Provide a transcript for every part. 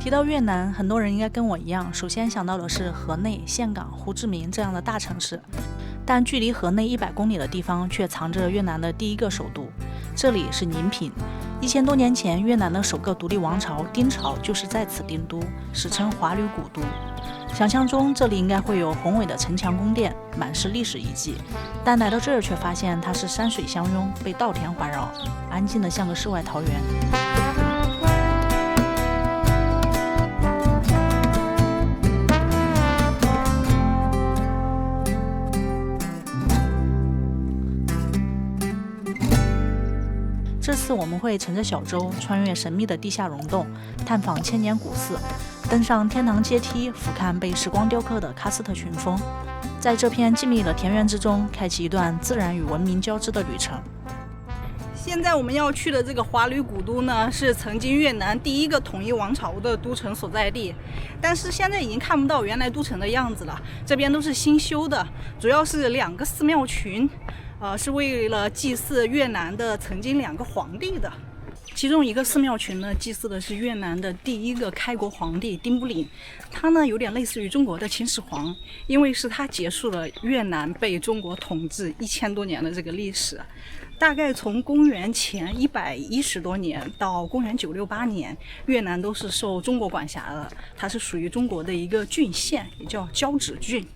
提到越南，很多人應該跟我一樣，首先想到的是河內、峴港、胡志明這樣的大城市。但距離河內100公里的地方，卻藏着越南的第一個首都，這裡是寧平。1000多年前，越南的首個獨立王朝丁朝就是在此定都，史稱華旅古都。想象中這裡應該會有宏偉的城牆宮殿，滿是歷史遺跡，但來到這兒卻發現它是山水相擁，被稻田環繞，安靜的像個世外桃源。這次我們會乘着小舟穿越神秘的地下溶洞，探訪千年古寺，登上天堂階梯，俯瞰被時光雕刻的喀斯特群峰，在這片靜謐的田園之中，開啟一段自然與文明交織的旅程。現在我們要去的這個華旅古都呢，是曾經越南第一個統一王朝的都城所在地，但是現在已經看不到原來都城的樣子了，這邊都是新修的，主要是2個寺廟群。是為了祭祀越南的曾經2個皇帝的，其中一個寺廟群呢，祭祀的是越南的第一個開國皇帝丁不領，他呢有點類似於中國的秦始皇，因為是他結束了越南被中國統治1000多年的這個歷史，大概從公元前110多年到公元968年，越南都是受中國管轄的，它是屬於中國的一個郡县，也叫交趾郡。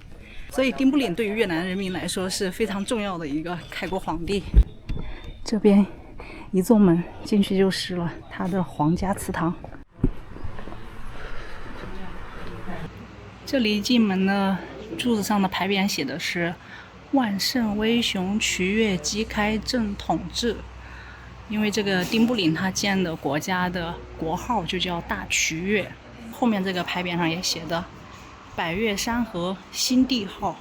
所以丁不領對於越南人民來說是非常重要的一個開國皇帝。這邊一座門進去就是了他的皇家祠堂。這裡進門呢，柱子上的牌匾寫的是萬聖威雄，渠越基開正統制。因為這個丁不領他建的國家的國號就叫大渠越，後面這個牌匾上也寫的百越山河新帝號。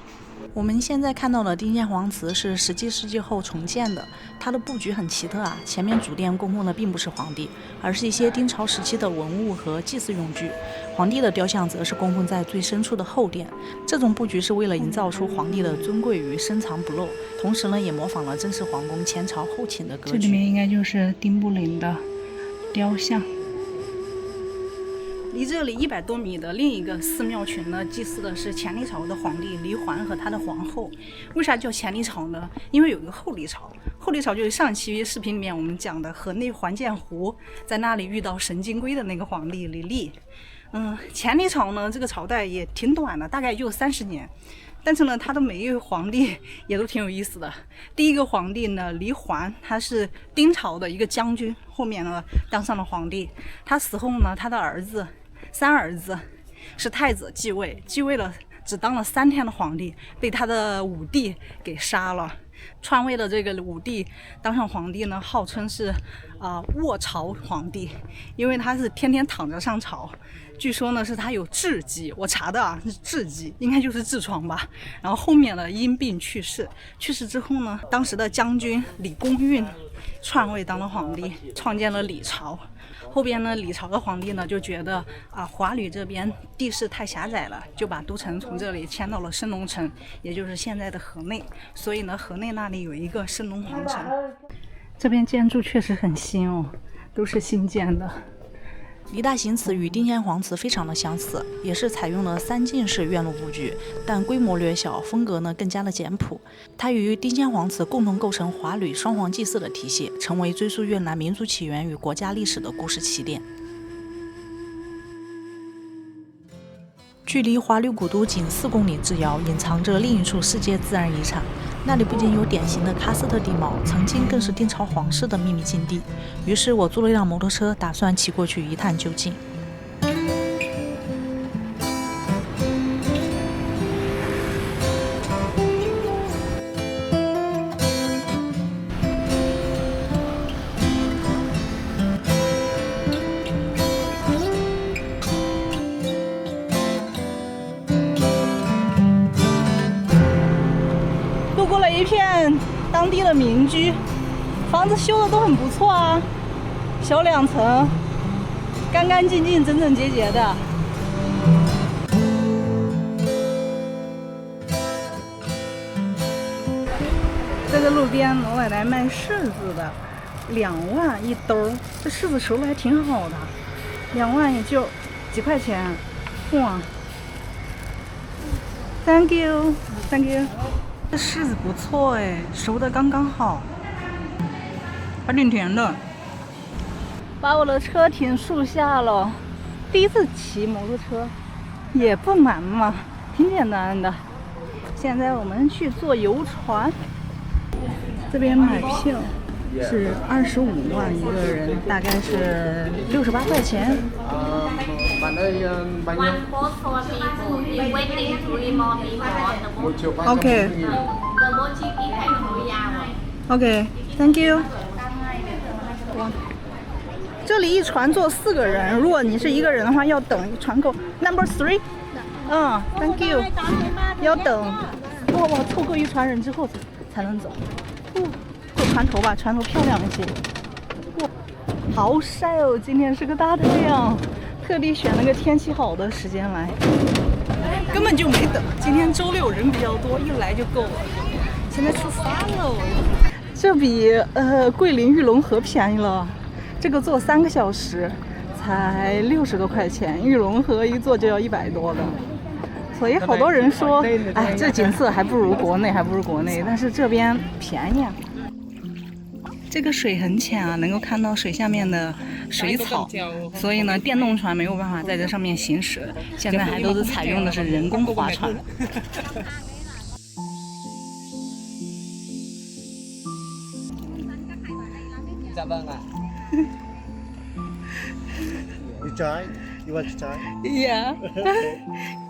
我們現在看到的丁間皇祠是17世紀後重建的，它的布局很奇特啊。前面主殿供奉的並不是皇帝，而是一些丁朝時期的文物和祭祀用具，皇帝的雕像則是供奉在最深處的後殿。這種布局是為了營造出皇帝的尊貴與深藏不露，同時呢也模仿了正式皇宮前朝後傾的格局。這裡面應該就是丁不領的雕像。離這裡100多米的另一個寺廟群呢，祭祀的是前歷朝的皇帝黎桓和他的皇後。為啥叫前歷朝呢？因為有一個後歷朝，後歷朝就是上期視頻裡面我們講的河內還建湖，在那裡遇到神金龜的那個皇帝黎利。前歷朝呢，這個朝代也挺短的，大概也就30年。但是呢，他的每一位皇帝也都挺有意思的。第一個皇帝呢，黎桓，他是丁朝的一個将軍，後面呢當上了皇帝。他死後呢，他的3兒子是太子繼位，繼位了只當了3天的皇帝，被他的5弟給殺了。篡位的這個5弟當上皇帝呢，號稱是臥朝皇帝，因為他是天天躺着上朝。據說呢是他有痔疾，我查的是痔疾，應該就是痔瘡吧。然後后面呢因病去世，去世之後呢，當時的將軍李公運篡位當了皇帝，創建了李朝。後邊呢，李朝的皇帝呢就覺得華旅這邊地勢太狹窄了，就把都城從這裡遷到了升龍城，也就是現在的河內。所以呢，河內那裡有一個升龍皇城。這邊建築確實很新哦，都是新建的。黎大行祠與丁間皇祠非常的相似，也是採用了3進式院落布局，但規模略小，風格呢更加的簡樸。它與丁間皇祠共同構成華旅雙皇祭祀的體系，成為追溯越南民族起源與國家歷史的故事起點。距離華旅古都僅4公里之遙，隱藏着另一處世界自然遺產。那裡不僅有典型的喀斯特地貌，曾經更是丁朝皇室的秘密禁地。於是我租了一輛摩托車，打算騎過去一探究竟。路过了一片当地的民居，房子修的都很不錯啊，小2層，乾乾淨淨、整整潔潔的。这個路邊老奶奶賣柿子的，2萬1兜，這柿子熟的還挺好的，2萬也就几块钱？哇 ！Thank you，Thank you。这柿子不错哎，熟的刚刚好，还挺甜的。把我的车停树下了。第一次骑摩托车，也不难嘛，挺简单的。现在我们去坐游船，这邊買票是25萬一個人，大概是68塊錢。OK，Thank you。這裡一船坐4個人，如果你是一個人的話，要等船夠。Number 3，Thank you。要等，哇，湊夠一船人之後才能走。坐船頭吧，船頭漂亮一些。哇，好曬哦，今天是個大太陽，特地選了個天氣好的時間來，根本就沒等。今天周6人比較多，一來就夠了。現在出發了，這比桂林玉龍河便宜了。這個坐3個小時才60多塊錢，玉龍河一坐就要100多的，所以好多人說，哎，這景色還不如國內，但是這邊便宜啊。這個水很淺啊，能夠看到水下面的水草，所以呢，電動船沒有辦法在這上面行駛，現在還都是採用的是人工划船。You try? You want to try? Yeah.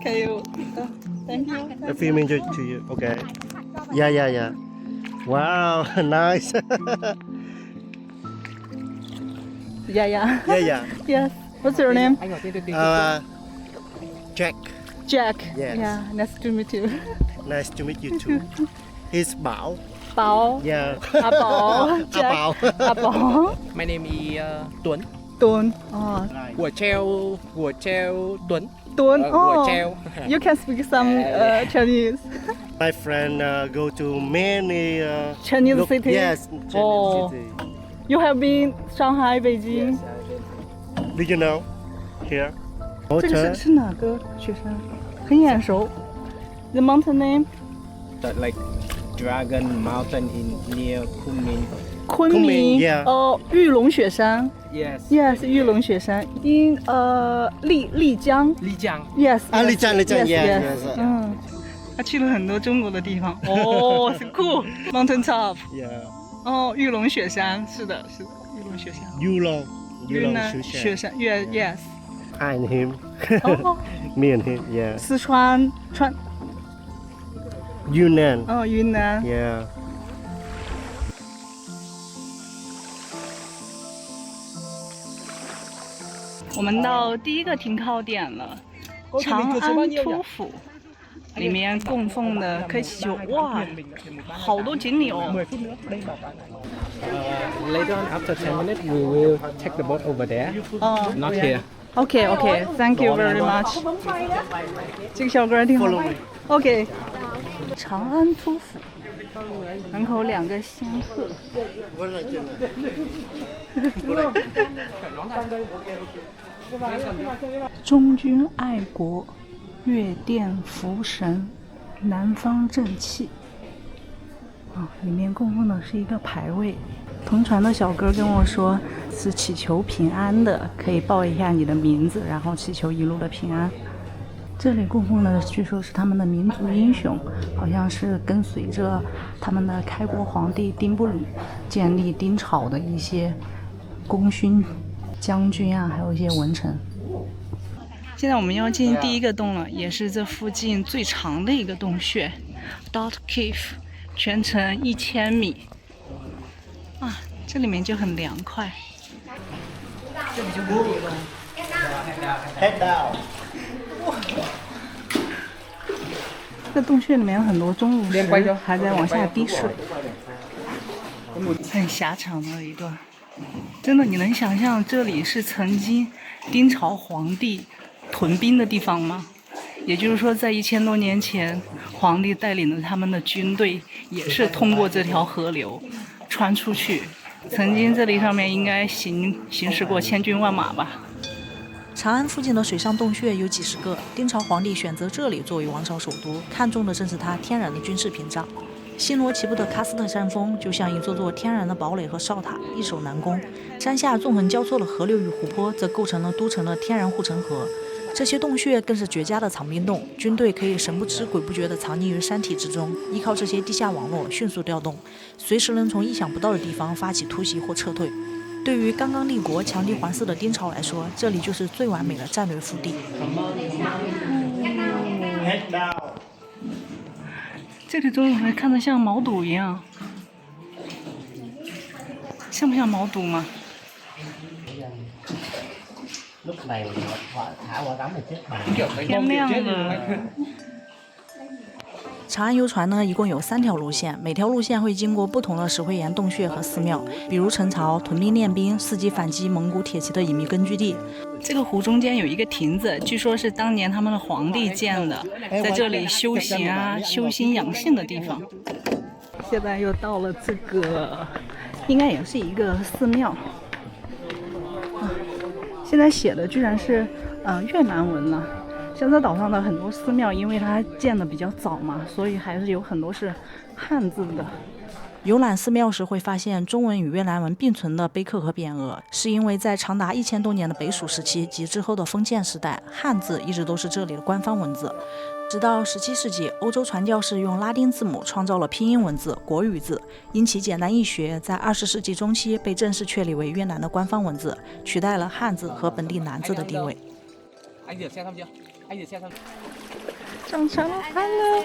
Can you? Thank you. I'm filming to you. Okay. Yeah. Wow, nice. Yeah. Yeah. Yes. What's your name? Jack. Jack. Yes. Yeah. Nice to meet you. Nice to meet you too. He's Bảo. Bảo. Yeah. A Bảo. Jack. A Bảo. My name is Tuấn. Tuấn. Oh. 我叫Tuấn. Tuấn. 我叫 You can speak some Chinese. My friend go to many Chinese city. Yes, Chinese Oh. city. You have been Shanghai, Beijing. Do you know? Here. 这个是哪个雪山？很眼熟。The mountain name? like Dragon Mountain in near Kunming. 昆明。Yeah. 哦，玉龙雪山。Yes. Yes， 玉龙雪山。因丽江。丽江。Yes. 丽江 Yes. 嗯。他去了很多中国的地方。哦，so cool. Mountain top. Yeah. 哦，玉龙雪山，是的，玉龙雪山。玉龙雪山。Yes. I and him. 哦。Me and him. Yeah. 四川。雲南。哦，雲南。Yeah. 我們到第一個停靠點了，長安突府，裡面供奉的可以祈求，哇，好多錦鯉哦。Later on, after 10 minutes, we will take the boat over there. Not here. OK, thank you very much. 這個小哥挺好。OK. 長安突府，門口2個仙鶴。忠君愛國，月殿福神，南方正氣。裡面供奉的是一個牌位。同船的小哥跟我說，是祈求平安的，可以報一下你的名字，然後祈求一路的平安。這裡供奉的據說是他們的民族英雄，好像是跟隨着他們的開國皇帝丁不呂建立丁朝的一些功勳將軍啊，還有一些文臣。現在我們要進第一個洞了，也是這附近最長的一個洞穴 Dot Cave， 全程1000米。啊，這裡面就很涼快。這裡就很低了。Head down. 這洞穴裡面有很多鐘乳石，還在往下滴水，很狹長的一個。真的，你能想象這裡是曾經丁朝皇帝屯兵的地方嗎？也就是說，在1000多年前，皇帝帶領着他們的軍隊，也是通過這條河流穿出去。曾經這裡上面應該行駛過千軍萬馬吧。長安附近的水上洞穴有幾十个，丁朝皇帝選擇這裡作為王朝首都，看中的正是它天然的軍事屏障。星羅棋布的喀斯特山峰就像一座座天然的堡壘和哨塔，易守難攻。山下縱橫交錯的河流與湖泊則構成了都城的天然護城河。這些洞穴更是絕佳的藏兵洞，軍隊可以神不知鬼不覺地藏匿於山體之中，依靠這些地下網絡迅速調動，隨時能從意想不到的地方發起突襲或撤退。對於剛剛立國、強敵環伺的丁朝來說，這裡就是最完美的戰略腹地。這裡怎麼看着像毛肚一樣？像不像毛肚嗎？天亮了。長安遊船呢，一共有3條路線，每條路線會經過不同的石灰岩洞穴和寺廟，比如陳巢、屯兵練兵、伺機反擊蒙古鐵騎的隱秘根據地。這個湖中間有一個亭子，據說是當年他們的皇帝建的，在這裡修行啊、修心養性的地方。現在又到了這個，應該也是一個寺廟。現在寫的居然是越南文了。香洲島上的很多寺廟，因為它建的比較早嘛，所以還是有很多是漢字的。遊覽寺廟時會發現中文與越南文並存的碑刻和匾額，是因為在長達1000多年的北蜀時期及之後的封建時代，漢字一直都是這裡的官方文字。直到17世紀，歐洲傳教士用拉丁字母創造了拼音文字國語字，因其簡單易學，在20世紀中期被正式確立為越南的官方文字，取代了漢字和本地南字的地位。長成了 Hello，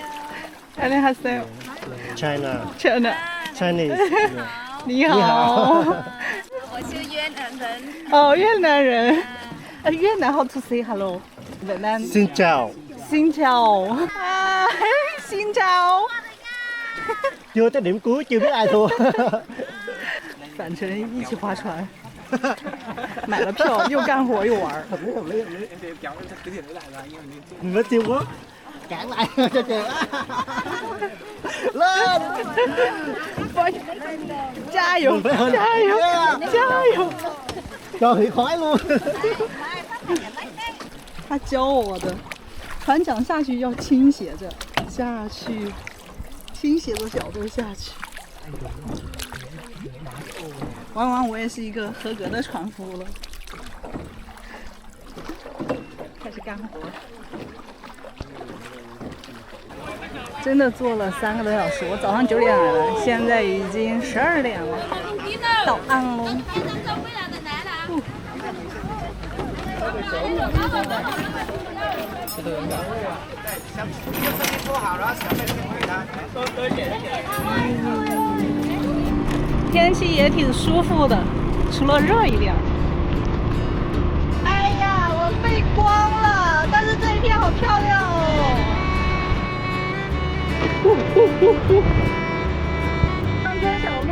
China Chinese。 你好。我是越南人。哦，越南人。越南 how to say hello？ 越南。Xin chào。Xin chào。啊 ，Xin chào。chưa tới điểm cuối chưa biết ai thua。返程一起划船。買了票又幹活又玩。Mình mới tiêu quá. Cản lại cho kìa. Lên. 加油！加油！加油！ Trời thì khói luôn. 他教我的，船桨下去要傾斜着下去，傾斜的角度下去。玩完我也是一個合格的船夫了，開始幹活。真的坐了3個多小時，我早上9點來了，現在已經12點了，到岸嘍。天氣也挺舒服的，除了熱一點。哎呀，我背光了，但是這一片好漂亮哦。乡間小路。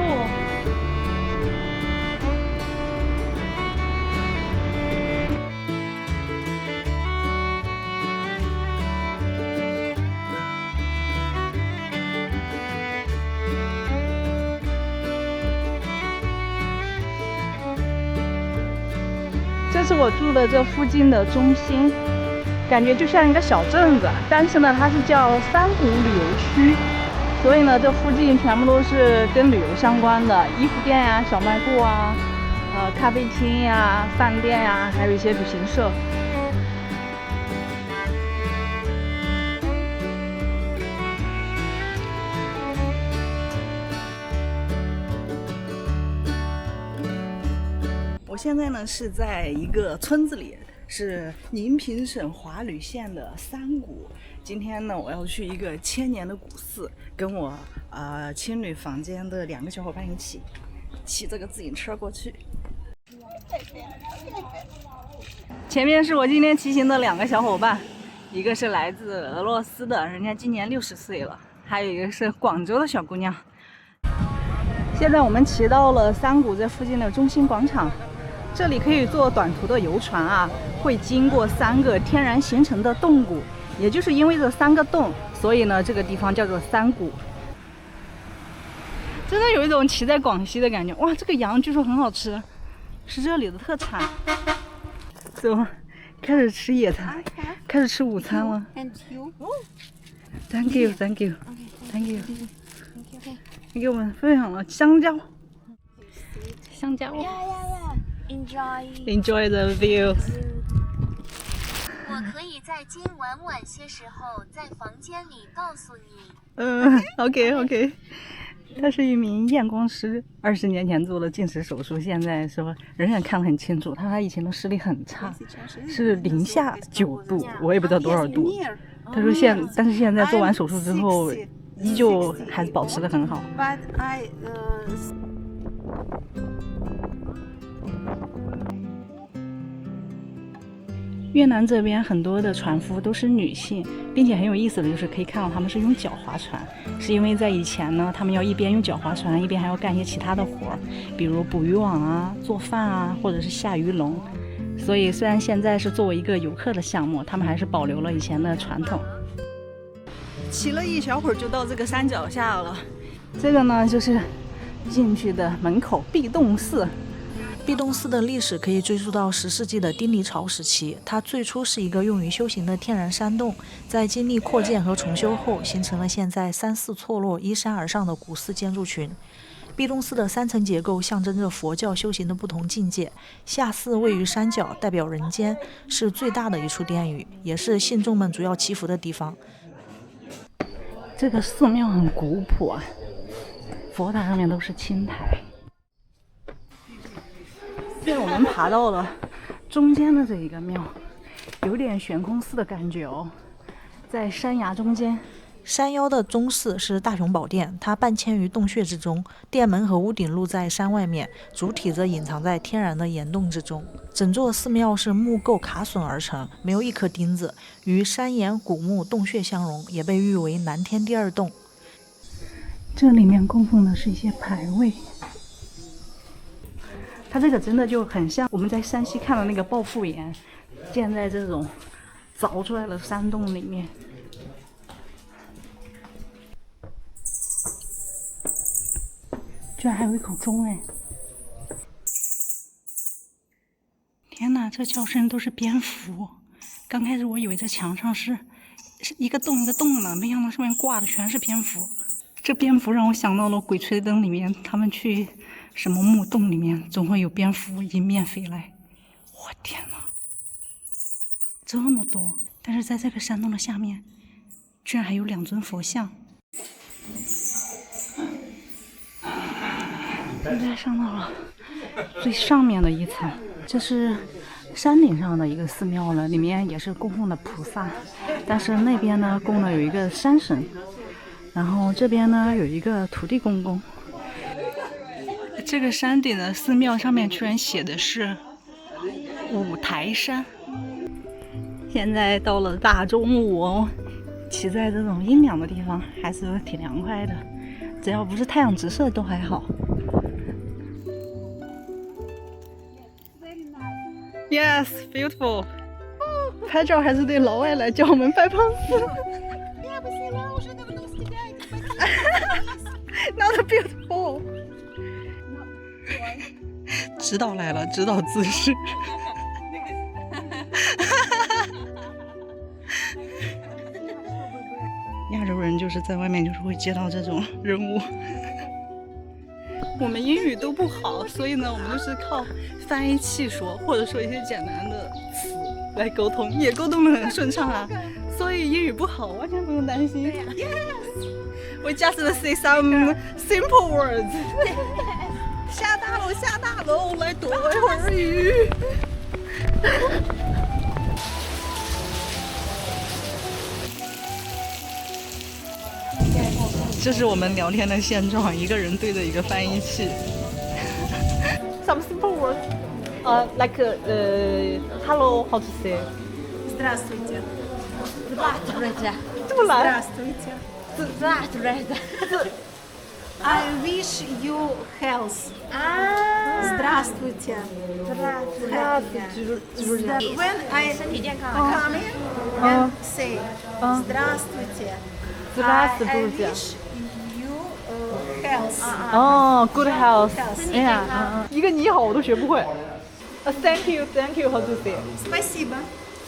这是我住的這附近的中心，感覺就像一個小鎮子，但是呢，它是叫三股旅遊區，所以呢，這附近全部都是跟旅遊相關的，衣服店呀、小賣部啊、咖啡廳呀、飯店呀，還有一些旅行社。我現在呢是在一個村子裡，是寧平省華呂縣的三股。今天呢，我要去一個1000年的古寺，跟我青旅房間的2個小夥伴一起騎這個自行車過去。前面是我今天騎行的2個小夥伴，一個是來自俄羅斯的，人家今年60歲了，還有一個是廣州的小姑娘。現在我們騎到了三股這附近的中心廣場。這裡可以坐短途的遊船啊，會經過3個天然形成的洞谷，也就是因為這3個洞，所以呢，這個地方叫做三股。真的有一種騎在廣西的感覺。哇，這個羊據說很好吃，是這裡的特產。走，開始吃野餐，開始吃午餐了。 And you? Thank you, thank you, thank you。你給我們分享了香蕉，香蕉。Enjoy. Enjoy the view。我可以在今晚晚些时候在房間裡告訴你。OK。他是一名验光師，20年前做了近視手術，現在說仍然看得很清楚。他以前的視力很差，是零下9度，我也不知道多少度。他說但是現在做完手術之後，依舊還是保持得很好。越南這邊很多的船夫都是女性，並且很有意思的就是可以看到他們是用腳划船，是因為在以前呢，他們要一邊用脚划船，一邊還要幹一些其他的活，比如捕魚網啊、做飯啊，或者是下魚籠。所以雖然現在是作為一個遊客的項目，他們還是保留了以前的傳統。騎了一小會兒就到這個山腳下了，這個呢就是進去的門口壁洞寺。壁洞寺的歷史可以追溯到10世紀的丁黎朝時期，它最初是一個用於修行的天然山洞，在經歷擴建和重修後，形成了現在3、4錯落依山而上的古寺建築群。壁洞寺的3層結構象徵着佛教修行的不同境界，下寺位於山腳，代表人間，是最大的一處殿宇，也是信众們主要祈福的地方。這個寺廟很古樸啊，佛塔上面都是青苔。現在我們爬到了中間的這一個廟，有點懸空寺的感覺哦，在山崖中間。山腰的中寺是大雄寶殿，它半嵌於洞穴之中，殿門和屋頂露在山外面，主體則隱藏在天然的岩洞之中。整座寺廟是木構卡榫而成，沒有一顆釘子，與山岩、古木、洞穴相融，也被譽為南天第2洞。這裡面供奉的是一些牌位。它這個真的就很像我們在山西看的那個抱負岩，建在這種鑿出來的山洞裡面。居然還有一口鐘哎！天哪，這叫聲都是蝙蝠。剛開始我以為這牆上是一個洞一個洞呢，沒想到上面掛的全是蝙蝠。這蝙蝠讓我想到了《鬼吹燈》裡面，他們去什麼墓洞裡面，總會有蝙蝠迎面飛來。我天哪，這麼多！但是在這個山洞的下面，居然還有2尊佛像。現在上到了最上面的一層，這是山頂上的一個寺廟了，裡面也是供奉的菩薩，但是那邊呢供的有一個山神，然後這邊呢有一個土地公公。這個山頂的寺廟上面居然寫的是五台山。現在到了大中午哦，騎在這種陰涼的地方還是挺涼快的，只要不是太陽直射都還好。Yes, beautiful。拍照還是得老外來教我們拍 pose。Not beautiful。指導來了，指導姿勢。亞洲人就是在外面就是會接到這種任務。我們英語都不好，所以呢，我們就是靠翻譯器說，或者說一些簡單的詞來溝通，也溝通得很順暢啊。所以英語不好完全不用擔心。Yes, we just say some simple words. 下大樓，下大樓，來躲一會兒雨。這是我們聊天的現狀，一個人對着一個翻譯器。Some simple words, like hello, how to say? Здравствуйте. Здравствуйте. 这么难？ Здравствуйте. I wish you health. Здравствуйте. When I come in and say Здравствуйте. I wish you health. 哦 ，good health。 Health. 哎呀，一個你好我都學不會。Thank you, how to say? Спасибо.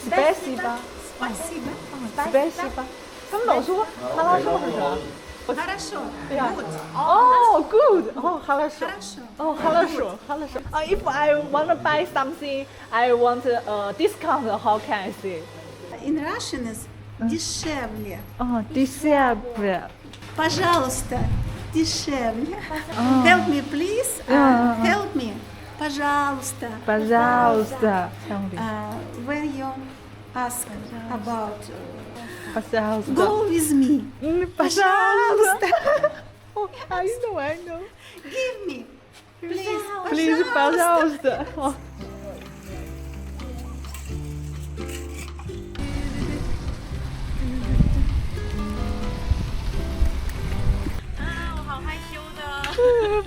Спасибо. Спасибо. Spasiba. 他们老说哈拉少是啥？ Хорошо. Yeah. Good. Oh, good. Oh, хорошо. Хорошо. Oh, хорошо. Хорошо. If I want to buy something, I want a discount. How can I say? In Russian is дешевле. Oh, дешевле. Пожалуйста, дешевле. Help me, please. Help me. Пожалуйста. Пожалуйста. When you ask about, Пожалуйста. go with me. Пожалуйста. Oh, I know. Give me. Please. Please, пожалуйста. Oh.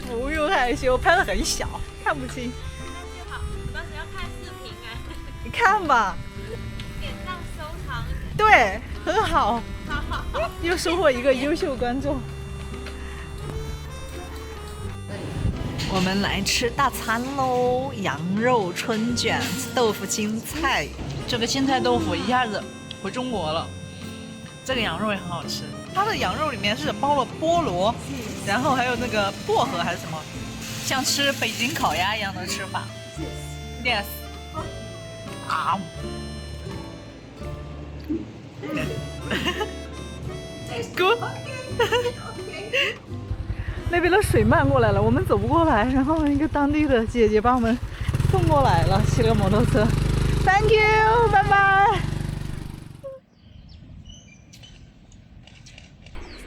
不用害羞，拍的很小，看不清。那就好，我当时要看视频哎。你看吧。点赞收藏。对，很好。好好好。又收获一个优秀观众。我们来吃大餐喽！羊肉春卷、豆腐青菜。这个青菜豆腐一下子回中国了。这个羊肉也很好吃，它的羊肉里面是包了菠萝，然后还有那个薄荷还是什么，像吃北京烤鸭一样的吃法。Yes。啊。Good。那边的水漫过来了，我们走不过来，然后一个当地的姐姐把我们送过来了，骑了个摩托车。Thank you， 拜拜。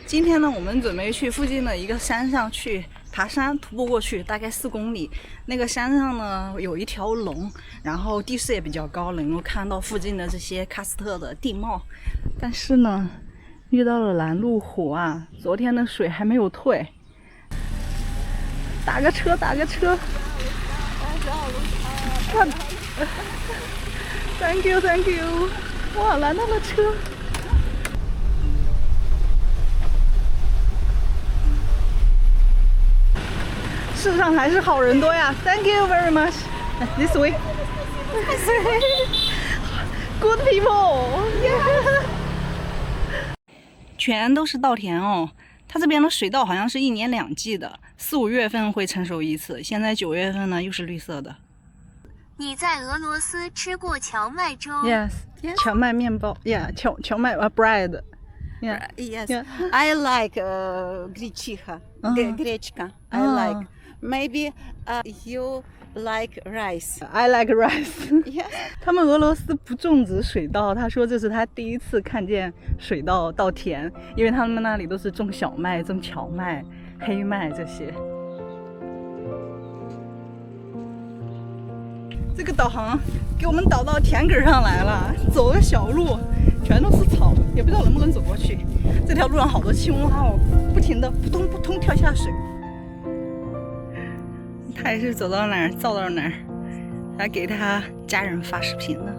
今天呢，我们准备去附近的一个山上去爬山，徒步过去，大概4公里。那个山上呢有一条龙，然后地势也比较高，能够看到附近的这些喀斯特的地貌。但是呢，遇到了拦路虎啊，昨天的水还没有退。打个车。看 ，Thank you， 哇，拦到了车。世上还是好人多呀 ！Thank you very much. This way. Good people. 全都是稻田哦。它这邊的水稻好像是1年2季的，4、5月份會成熟一次。現在9月份呢，又是綠色的。你在俄羅斯吃過蕎麥粥 ？Yes， 蕎麥麵包 ，Yeah， 蕎麥bread。Yeah. Yes. I like гречиха. Гречка. I like. Maybe you like rice. I like rice. Yeah. 他们俄羅斯不種植水稻，他說這是他第一次看見水稻稻田，因為他們那裡都是種小麥、種蕎麥、黑麥這些。這個導航給我們導到田埂上來了，走個小路，全都是草，也不知道能不能走過去。這條路上好多青蛙哦，不停的撲通撲通跳下水。他也是走到哪兒造到哪兒，還給他家人發視頻呢。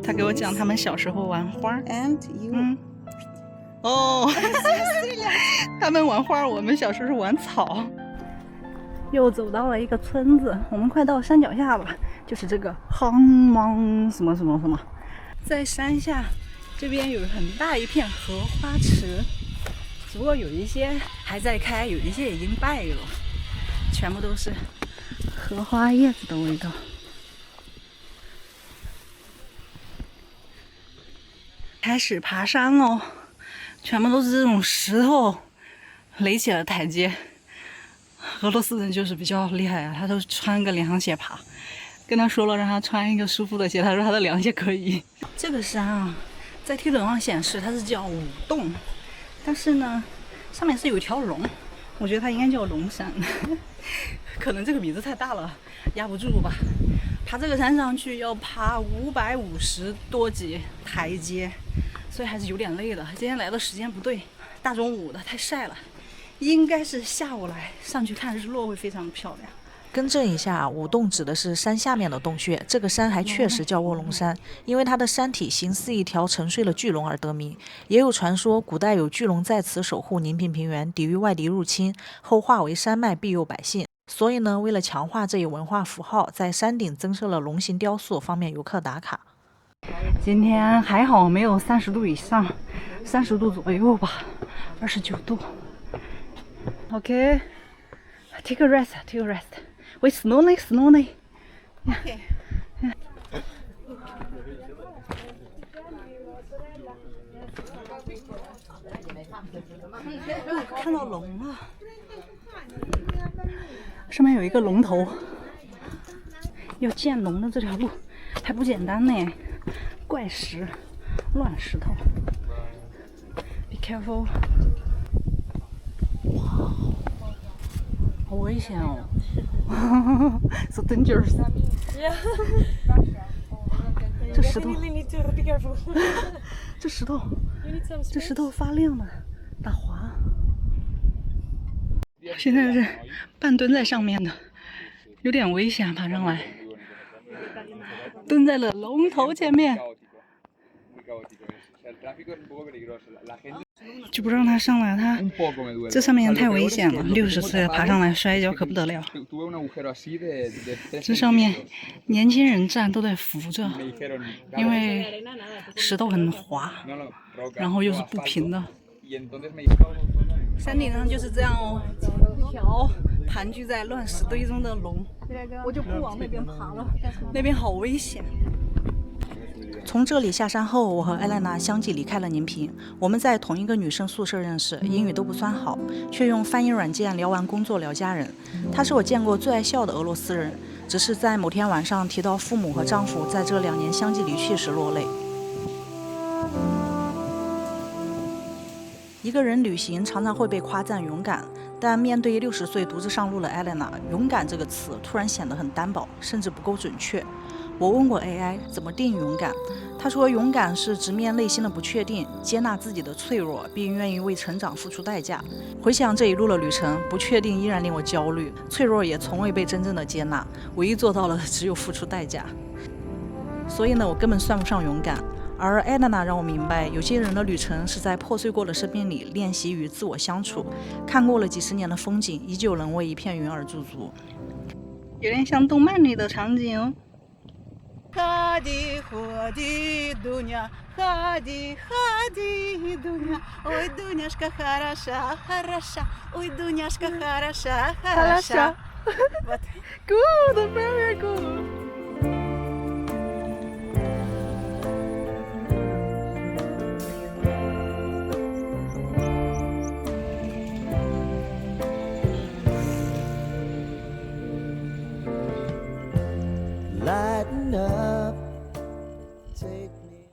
他給我講他們小時候玩花。And you. 哦，他們玩花，我們小時候玩草。又走到了一個村子，我們快到山腳下了，就是這個夯芒什麼什麼什麼。在山下這邊有很大一片荷花池，只不過有一些還在開，有一些已經敗了，全部都是荷花葉子的味道。開始爬山哦，全部都是這種石頭壘起了台階。俄羅斯人就是比較厲害啊，他都穿個涼鞋爬。跟他說了讓他穿一個舒服的鞋，他說他的涼鞋可以。這個山啊，在地圖上顯示它是叫武洞，但是呢，上面是有一條龍，我覺得它應該叫龍山。可能這個名字太大了，壓不住吧。爬這個山上去要爬550多級台階，所以還是有點累的。今天來的時間不對，大中午的太曬了。應該是下午來上去看日落會非常漂亮。更正一下，五洞指的是山下面的洞穴，这个山还确實叫臥龍山，因為它的山體形似一條沉睡的巨龍而得名。也有傳說，古代有巨龍在此守護寧平平原，抵禦外敵入侵，後化為山脈庇佑百姓。所以呢，為了強化這一文化符號，在山頂增設了龍形雕塑，方便遊客打卡。今天還好沒有30度以上，30度左右吧，29度。OK， take a rest, take a rest. Wait, slowly, slowly. Okay. 看到龍了，上面有一個龍頭。要見龍的這條路還不簡單呢，怪石、亂石頭。Be careful！ 哇，好危險哦！So dangerous！ 這石頭，這石頭發亮了，打滑。現在是半蹲在上面的，有點危險，爬上來。蹲在了龍頭前面，就不讓他上來，他這上面太危險了，60歲爬上來摔跤可不得了。這上面年輕人站都得扶着，因為石頭很滑，然後又是不平的。山頂上就是這樣哦，一條盤踞在亂石堆中的龍，我就不往那邊爬了，那邊好危險。從這裡下山後，我和艾萊娜相繼離開了寧平。我們在同一個女生宿舍認識，英語都不算好，卻用翻譯軟件聊完工作聊家人。她是我見過最愛笑的俄羅斯人，只是在某天晚上提到父母和丈夫在這2年相繼離去時落淚。一個人旅行常常會被誇讚勇敢，但面對60歲獨自上路的艾萊娜，勇敢這個詞突然顯得很單薄，甚至不夠準確。我問過 AI 怎麼定義勇敢，他說勇敢是直面內心的不確定，接納自己的脆弱，並願意為成長付出代價。回想這一路的旅程，不確定依然令我焦慮，脆弱也從未被真正的接納，唯一做到的只有付出代價。所以呢，我根本算不上勇敢。而艾娜娜讓我明白，有些人的旅程是在破碎過的生命裡練習與自我相處，看過了幾十年的風景，依舊能為一片雲而駐足。有點像動漫裡的場景。Ходи, ходи, Дуня, ходи, ходи, Дуня, ой, Дуняшка хороша, хороша, ой, Дуняшка хороша, хороша. Вот. Good, very good. Lighten up, take